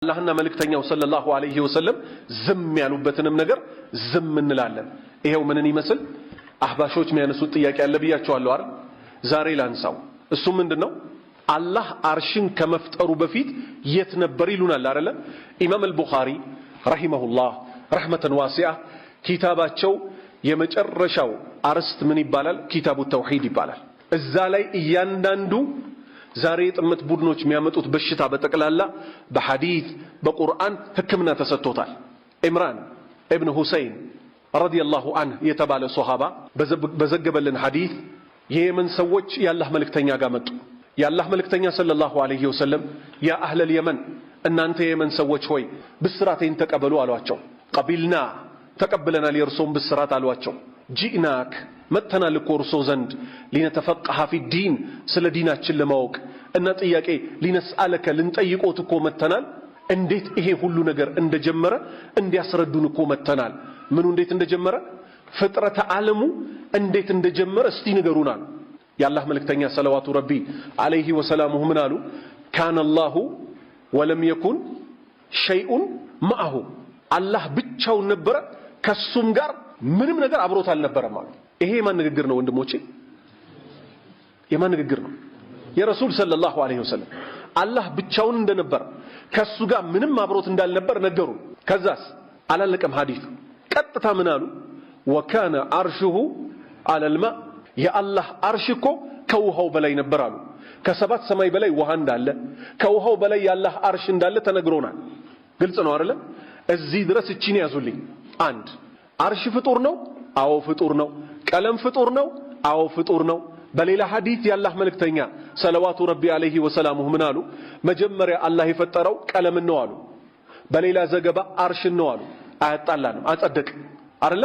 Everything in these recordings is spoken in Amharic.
አላህና መልእክተኛው ሰለላሁ ዐለይሂ ወሰለም ዝም ያሉበትንም ነገር ዝም እንላለን። ይሄው ምንን ይመስል አህባሾች የሚያነሱት ጥያቄ አለ ብያቸዋለሁ አይደል? ዛሬ ላንሳው። እሱ ምንድነው? አላህ አርሽን ከመፍጠሩ በፊት የት ነበር ይሉናል አይደል? ኢማም አልቡኻሪ ረሂመሁላህ ረህመተን ዋሲዓ ኪታባቸው የመጨረሻው አርስት ምን ይባላል? ኪታቡ ተውሂድ ይባላል። እዛ ላይ እያንዳንዱ ዛሬ የጥመት ቡድኖች የሚያመጡት በሽታ በጠቅላላ በሐዲስ በቁርአን ህክምና ተሰጥቶታል። ኢምራን ኢብኑ ሁሰይን ረዲየላሁ ዐንሁ የተባለ ሱሐባ በዘገበልን ሐዲስ የየመን ሰዎች የአላህ መልእክተኛ ጋር መጡ። የአላህ መልእክተኛ ሰለላሁ ዐለይሂ ወሰለም ያ አህለል የመን እናንተ የየመን ሰዎች ሆይ ብስራቴን ተቀበሉ አሏቸው። ቀቢልና ተቀብለናል የእርሶን ብስራት አሏቸው። ጂእናክ መተናል እኮ እርሶ ዘንድ ሊነተፈቀሃ ፊዲን ስለ ዲናችን ለማወቅ እና ጥያቄ ሊነስአለከ ልንጠይቆት እኮ መተናል። እንዴት ይሄ ሁሉ ነገር እንደጀመረ እንዲያስረዱን እኮ መተናል። ምኑ እንዴት እንደጀመረ ፍጥረተ ዓለሙ እንዴት እንደጀመረ እስቲ ንገሩናል። የአላህ መልእክተኛ ሰለዋቱ ረቢ ዐለይሂ ወሰላሙሁ ምን አሉ? ካነ አላሁ ወለም የኩን ሸይኡን መዐሁ አላህ ብቻውን ነበረ ከሱም ጋር ምንም ነገር አብሮት አልነበረም አሉ። ይሄ የማን ንግግር ነው ወንድሞቼ? የማን ንግግር ነው? የረሱል ሰለላሁ ዐለይሂ ወሰለም አላህ ብቻውን እንደነበር ከሱ ጋር ምንም አብሮት እንዳልነበር ነገሩ። ከዛስ አላለቀም ሐዲሱ። ቀጥታ ምን አሉ? ወካነ አርሹሁ ዐለል ማ የአላህ አርሽ እኮ ከውሃው በላይ ነበር አሉ። ከሰባት ሰማይ በላይ ውሃ እንዳለ ከውሃው በላይ የአላህ አርሽ እንዳለ ተነግሮናል። ግልጽ ነው አይደለ? እዚህ ድረስ እቺን ያዙልኝ። አንድ አርሽ ፍጡር ነው? አዎ ፍጡር ነው። ቀለም ፍጡር ነው? አዎ ፍጡር ነው። በሌላ ሐዲስ የአላህ መልእክተኛ ሰለዋቱ ረቢ ዐለይሂ ወሰላሙሁ ምን አሉ? መጀመሪያ አላህ የፈጠረው ቀለምን ነው አሉ። በሌላ ዘገባ አርሽን ነው አሉ። አያጣላንም፣ አጸደቅ አይደለ?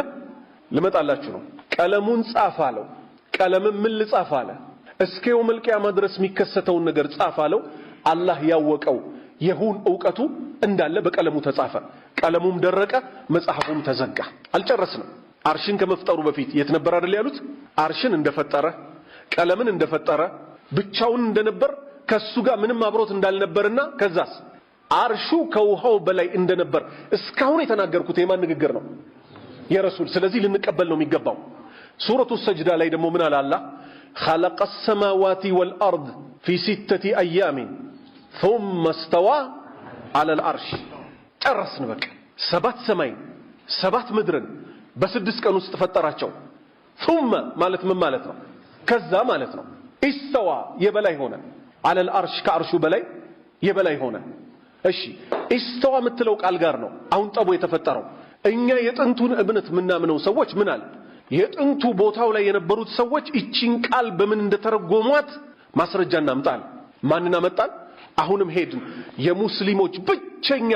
ልመጣላችሁ ነው። ቀለሙን ጻፍ አለው። ቀለምን ምን ልጻፍ አለ? እስከ የውመል ቂያማ ድረስ የሚከሰተውን ነገር ጻፍ አለው። አላህ ያወቀው የሁን ዕውቀቱ እንዳለ በቀለሙ ተጻፈ። ቀለሙም ደረቀ፣ መጽሐፉም ተዘጋ። አልጨረስንም። አርሽን ከመፍጠሩ በፊት የት ነበር አይደል ያሉት? አርሽን እንደፈጠረ ቀለምን እንደፈጠረ ብቻውን እንደነበር ከሱ ጋር ምንም አብሮት እንዳልነበርና ከዛስ አርሹ ከውሃው በላይ እንደነበር እስካሁን የተናገርኩት የማን ንግግር ነው? የረሱል። ስለዚህ ልንቀበል ነው የሚገባው። ሱረቱ ሰጅዳ ላይ ደግሞ ምን አለ አላህ? ኸለቀ ሰማዋቲ ወልአርድ ፊ ሲተቲ አያሚን ثم استوى على العرش ጨረስን በቃ። ሰባት ሰማይ ሰባት ምድርን በስድስት ቀን ውስጥ ፈጠራቸው። ثم ማለት ምን ማለት ነው? ከዛ ማለት ነው። ኢስተዋ የበላይ ሆነ፣ على العرش ከአርሹ በላይ የበላይ ሆነ። እሺ ኢስተዋ የምትለው ቃል ጋር ነው አሁን ጠቡ የተፈጠረው። እኛ የጥንቱን እምነት ምናምነው ሰዎች ምን አለ? የጥንቱ ቦታው ላይ የነበሩት ሰዎች እቺን ቃል በምን እንደተረጎሟት ማስረጃ እናምጣል። ማንና መጣል? አሁንም ሄድን። የሙስሊሞች ብቸኛ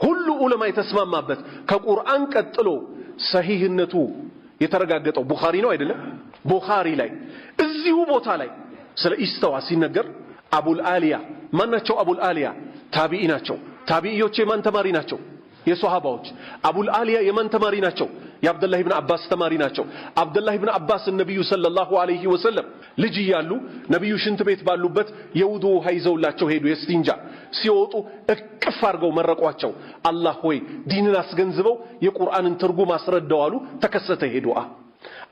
ሁሉ ዑለማ የተስማማበት ከቁርአን ቀጥሎ ሰሂህነቱ የተረጋገጠው ቡኻሪ ነው አይደለም? ቡኻሪ ላይ እዚሁ ቦታ ላይ ስለ ኢስተዋ ሲነገር አቡል አሊያ ማናቸው? አቡል አሊያ ታቢዒ ናቸው። ታቢዒዎች የማን ተማሪ ናቸው? የሷሃባዎች። አቡል አሊያ የማን ተማሪ ናቸው? የአብዱላህ ኢብኑ አባስ ተማሪ ናቸው። አብዱላህ ኢብኑ አባስ ነብዩ ሰለላሁ ዐለይሂ ወሰለም ልጅ እያሉ ነብዩ ሽንት ቤት ባሉበት የውዱ ውሃ ይዘውላቸው ሄዱ። የስቲንጃ ሲወጡ እቅፍ አድርገው መረቋቸው። አላህ ሆይ ዲንን አስገንዝበው የቁርአንን ትርጉም አስረዳው አሉ። ተከሰተ ሄዱ።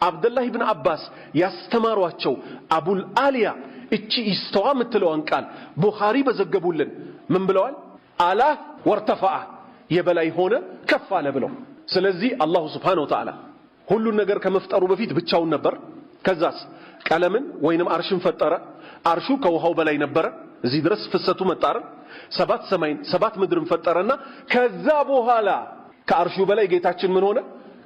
አብዱላህ ኢብኑ አባስ ያስተማሯቸው አቡል አሊያ እቺ ኢስተዋ የምትለዋን ቃል ቡኻሪ በዘገቡልን ምን ብለዋል? አላ ወርተፈአ የበላይ ሆነ ከፍ አለ ብለው። ስለዚህ አላሁ ስብሓነሁ ወተዓላ ሁሉን ነገር ከመፍጠሩ በፊት ብቻውን ነበር። ከዛስ ቀለምን ወይንም አርሽን ፈጠረ። አርሹ ከውሃው በላይ ነበረ። እዚህ ድረስ ፍሰቱ መጣረ። ሰባት ሰማይን ሰባት ምድርን ፈጠረና ከዛ በኋላ ከአርሹ በላይ ጌታችን ምን ሆነ?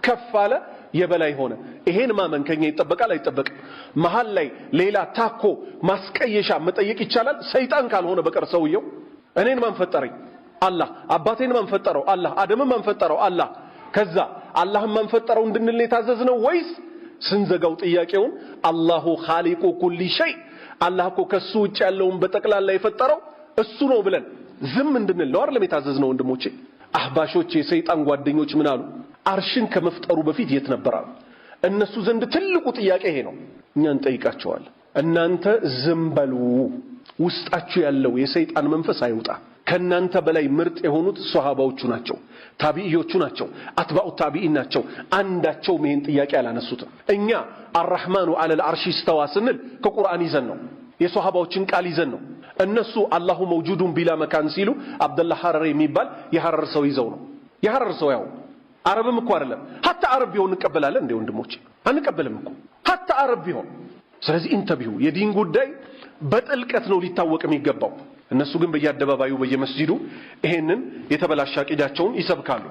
ከፍ አለ፣ የበላይ ሆነ። ይሄን ማመን ከኛ ይጠበቃል አይጠበቅም? መሃል ላይ ሌላ ታኮ ማስቀየሻ መጠየቅ ይቻላል? ሰይጣን ካልሆነ በቀር ሰውየው እኔን ማን ፈጠረኝ? አላህ። አባቴን ማን ፈጠረው? አላህ። አደምን ማን ፈጠረው? አላህ። ከዛ አላህን ማን ፈጠረው እንድንል የታዘዝነው ወይስ ስንዘጋው ጥያቄውን አላሁ ኻሊቁ ኩሊ ሸይ አላህ እኮ ከሱ ውጭ ያለውን በጠቅላላ የፈጠረው እሱ ነው ብለን ዝም እንድንል ነው አይደለም የታዘዝነው? ወንድሞቼ አህባሾች የሰይጣን ጓደኞች ምን አሉ? አርሽን ከመፍጠሩ በፊት የት ነበራሉ? እነሱ ዘንድ ትልቁ ጥያቄ ይሄ ነው። እኛ እንጠይቃቸዋለን። እናንተ ዝም በሉ፣ ውስጣችሁ ያለው የሰይጣን መንፈስ አይውጣ። ከናንተ በላይ ምርጥ የሆኑት ሷሃባዎቹ ናቸው፣ ታቢዒዮቹ ናቸው፣ አትባኡ ታቢዒን ናቸው። አንዳቸው ይሄን ጥያቄ አላነሱትም። እኛ አርራህማኑ ዐለል አርሺ እስተዋ ስንል ከቁርአን ይዘን ነው፣ የሷሃባዎችን ቃል ይዘን ነው። እነሱ አላሁ መውጁዱን ቢላ መካን ሲሉ አብደላህ ሐረሪ የሚባል የሐረር ሰው ይዘው ነው። የሐረር ሰው ያው አረብም እኮ አይደለም። ሐታ አረብ ቢሆን እንቀበላለን እንዴ ወንድሞቼ? አንቀበልም እኮ ሐታ አረብ ቢሆን። ስለዚህ ኢንተቢሁ የዲን ጉዳይ በጥልቀት ነው ሊታወቅ የሚገባው። እነሱ ግን በየአደባባዩ በየመስጂዱ ይሄንን የተበላሸ አቂዳቸውን ይሰብካሉ።